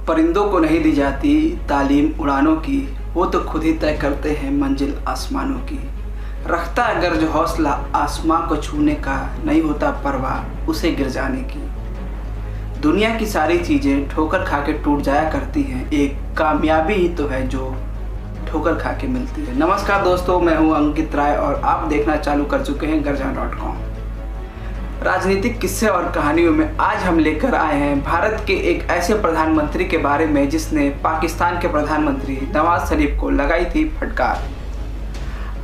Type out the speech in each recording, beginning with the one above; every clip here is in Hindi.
परिंदों को नहीं दी जाती तालीम उड़ानों की, वो तो खुद ही तय करते हैं मंजिल आसमानों की। रखता अगर जो हौसला आसमां को छूने का, नहीं होता परवाह उसे गिर जाने की। दुनिया की सारी चीज़ें ठोकर खा के टूट जाया करती हैं, एक कामयाबी ही तो है जो ठोकर खा के मिलती है। नमस्कार दोस्तों, मैं हूं अंकित राय और आप देखना चालू कर चुके हैं गर्जन.com। राजनीतिक किस्से और कहानियों में आज हम लेकर आए हैं भारत के एक ऐसे प्रधानमंत्री के बारे में जिसने पाकिस्तान के प्रधानमंत्री नवाज शरीफ को लगाई थी फटकार।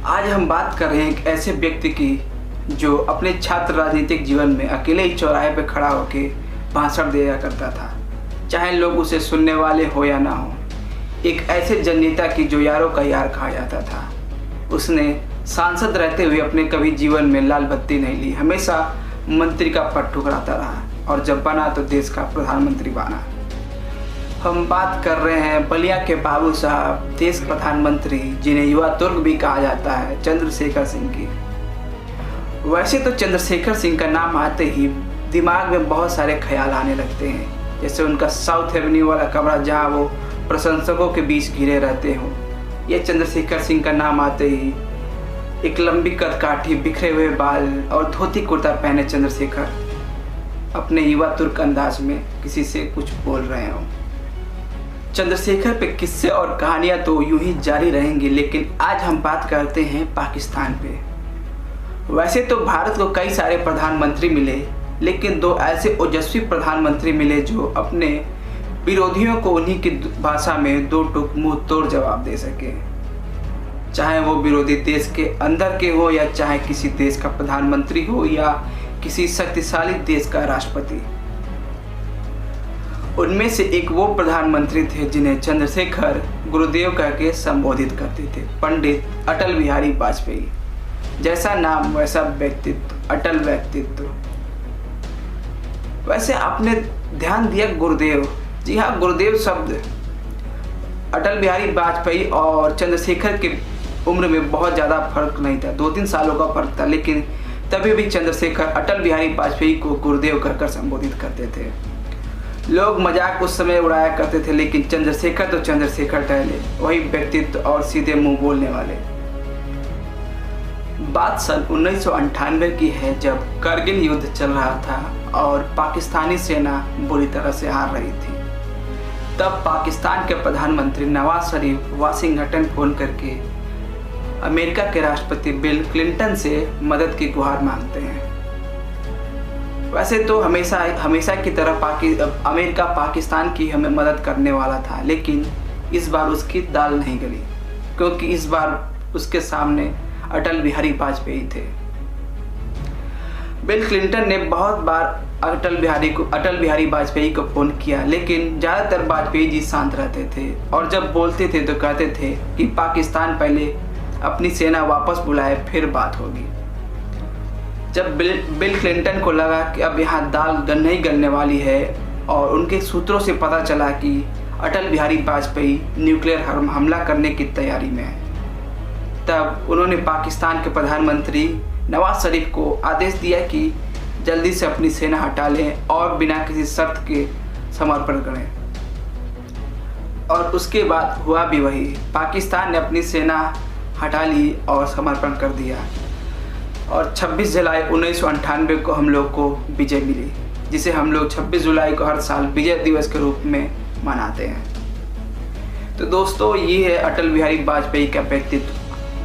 आज हम बात कर रहे हैं एक ऐसे व्यक्ति की जो अपने छात्र राजनीतिक जीवन में अकेले ही चौराहे पर खड़ा होकर भाषण दिया करता था, चाहे लोग उसे सुनने वाले हो या ना हो। एक ऐसे जननेता की जो यारों का यार कहा जाता था। उसने सांसद रहते हुए अपने कभी जीवन में लाल बत्ती नहीं ली, हमेशा मंत्री का पद ठुकराता रहा और जब बना तो देश का प्रधानमंत्री बना। हम बात कर रहे हैं बलिया के बाबू साहब, देश प्रधानमंत्री जिन्हें युवा तुर्क भी कहा जाता है, चंद्रशेखर सिंह की। वैसे तो चंद्रशेखर सिंह का नाम आते ही दिमाग में बहुत सारे ख्याल आने लगते हैं, जैसे उनका साउथ एवेन्यू वाला कमरा जहां वो प्रशंसकों के बीच घिरे रहते हों। यह चंद्रशेखर सिंह का नाम आते ही एक लंबी कदकाठी, बिखरे हुए बाल और धोती कुर्ता पहने चंद्रशेखर अपने युवा तुर्क अंदाज में किसी से कुछ बोल रहे हों। चंद्रशेखर पे किस्से और कहानियां तो यूं ही जारी रहेंगी, लेकिन आज हम बात करते हैं पाकिस्तान पे। वैसे तो भारत को कई सारे प्रधानमंत्री मिले, लेकिन दो ऐसे ओजस्वी प्रधानमंत्री मिले जो अपने विरोधियों को उन्हीं की भाषा में दो टूक मुंह तोड़ जवाब दे सके, चाहे वो विरोधी देश के अंदर के हो या चाहे किसी देश का प्रधानमंत्री हो या किसी शक्तिशाली देश का राष्ट्रपति। उनमें से एक वो प्रधानमंत्री थे जिन्हें चंद्रशेखर गुरुदेव कह के संबोधित करते थे, पंडित अटल बिहारी वाजपेयी। जैसा नाम वैसा व्यक्तित्व, अटल व्यक्तित्व। वैसे आपने ध्यान दिया गुरुदेव, जी हाँ, गुरुदेव शब्द अटल बिहारी वाजपेयी और चंद्रशेखर की उम्र में बहुत ज़्यादा फर्क नहीं था, 2-3 सालों का फर्क था, लेकिन तभी भी चंद्रशेखर अटल बिहारी वाजपेयी को गुरुदेव कहकर संबोधित करते थे। लोग मजाक उस समय उड़ाया करते थे, लेकिन चंद्रशेखर तो चंद्रशेखर टहले, वही व्यक्तित्व और सीधे मुंह बोलने वाले। बात सन 1998 की है, जब करगिल युद्ध चल रहा था और पाकिस्तानी सेना बुरी तरह से हार रही थी। तब पाकिस्तान के प्रधानमंत्री नवाज शरीफ वाशिंगटन फोन करके अमेरिका के राष्ट्रपति बिल क्लिंटन से मदद की गुहार मांगते हैं। वैसे तो हमेशा की तरह अमेरिका पाकिस्तान की हमें मदद करने वाला था, लेकिन इस बार उसकी दाल नहीं गली, क्योंकि इस बार उसके सामने अटल बिहारी वाजपेयी थे। बिल क्लिंटन ने बहुत बार अटल बिहारी वाजपेयी को फ़ोन किया, लेकिन ज़्यादातर वाजपेयी जी शांत रहते थे और जब बोलते थे तो कहते थे कि पाकिस्तान पहले अपनी सेना वापस बुलाए फिर बात होगी। जब बिल क्लिंटन को लगा कि अब यहाँ दाल नहीं गलने वाली है और उनके सूत्रों से पता चला कि अटल बिहारी वाजपेयी न्यूक्लियर हमला करने की तैयारी में है, तब उन्होंने पाकिस्तान के प्रधानमंत्री नवाज शरीफ को आदेश दिया कि जल्दी से अपनी सेना हटा लें और बिना किसी शर्त के समर्पण करें। और उसके बाद हुआ भी वही, पाकिस्तान ने अपनी सेना हटा ली और समर्पण कर दिया और 26 जुलाई 1998 को हम लोग को विजय मिली, जिसे हम लोग 26 जुलाई को हर साल विजय दिवस के रूप में मनाते हैं। तो दोस्तों, ये है अटल बिहारी वाजपेयी का व्यक्तित्व।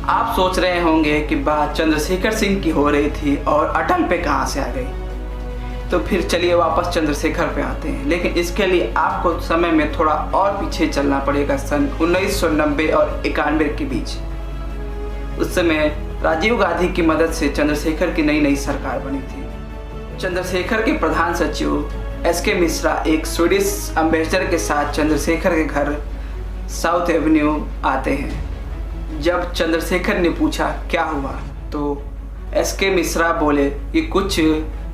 आप सोच रहे होंगे कि बात चंद्रशेखर सिंह की हो रही थी और अटल पे कहाँ से आ गई, तो फिर चलिए वापस चंद्रशेखर पे आते हैं। लेकिन इसके लिए आपको समय में थोड़ा और पीछे चलना पड़ेगा, सन 1990 और 91 के बीच। उस समय राजीव गांधी की मदद से चंद्रशेखर की नई सरकार बनी थी। चंद्रशेखर के प्रधान सचिव SK मिश्रा एक स्वीडिश एम्बेसडर के साथ चंद्रशेखर के घर साउथ एवेन्यू आते हैं। जब चंद्रशेखर ने पूछा क्या हुआ, तो SK मिश्रा बोले कि कुछ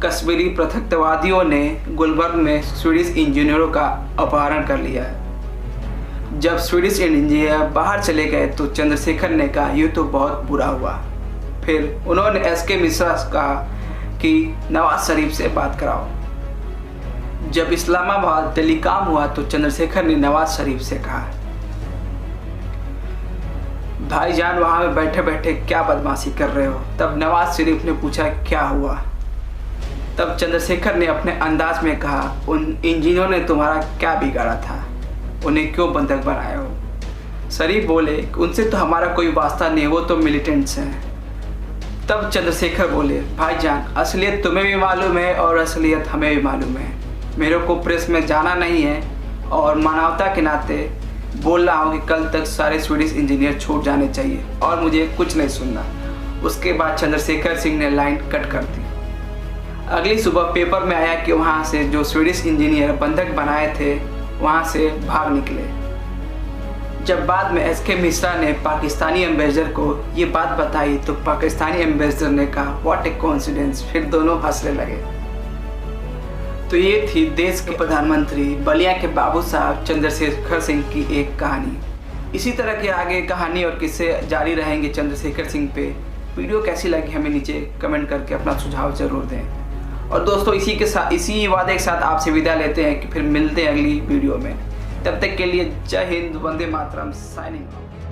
कश्मीरी पृथकवादियों ने गुलबर्ग में स्वीडिश इंजीनियरों का अपहरण कर लिया है। जब स्वीडिश इंजीनियर बाहर चले गए तो चंद्रशेखर ने कहा ये तो बहुत बुरा हुआ। फिर उन्होंने SK मिश्रा से कहा कि नवाज शरीफ से बात कराओ। जब इस्लामाबाद टेलीकॉम हुआ तो चंद्रशेखर ने नवाज शरीफ से कहा, भाईजान वहाँ में बैठे बैठे क्या बदमाशी कर रहे हो। तब नवाज शरीफ ने पूछा क्या हुआ। तब चंद्रशेखर ने अपने अंदाज में कहा, उन इंजीनियरों ने तुम्हारा क्या बिगाड़ा था, उन्हें क्यों बंधक बनाए हो। शरीफ बोले, उनसे तो हमारा कोई वास्ता नहीं, वो तो मिलिटेंट्स हैं। तब चंद्रशेखर बोले, भाईजान असलियत तुम्हें भी मालूम है और असलियत हमें भी मालूम है। मेरे को प्रेस में जाना नहीं है और मानवता के नाते बोल रहा हूँ कि कल तक सारे स्वीडिश इंजीनियर छूट जाने चाहिए और मुझे कुछ नहीं सुनना। उसके बाद चंद्रशेखर सिंह ने लाइन कट कर दी। अगली सुबह पेपर में आया कि वहाँ से जो स्वीडिश इंजीनियर बंधक बनाए थे वहाँ से भाग निकले। जब बाद में एसके मिश्रा ने पाकिस्तानी एम्बेसडर को ये बात बताई तो पाकिस्तानी एम्बेसडर ने कहा, व्हाट ए कोइंसिडेंस। फिर दोनों हंसने लगे। तो ये थी देश के प्रधानमंत्री बलिया के बाबू साहब चंद्रशेखर सिंह की एक कहानी। इसी तरह के आगे कहानी और किस्से जारी रहेंगे चंद्रशेखर सिंह पे। वीडियो कैसी लगी हमें नीचे कमेंट करके अपना सुझाव जरूर दें। और दोस्तों इसी वादे के साथ आपसे विदा लेते हैं कि फिर मिलते हैं अगली वीडियो में। तब तक के लिए जय हिंद, वंदे मातरम, साइनिंग ऑफ।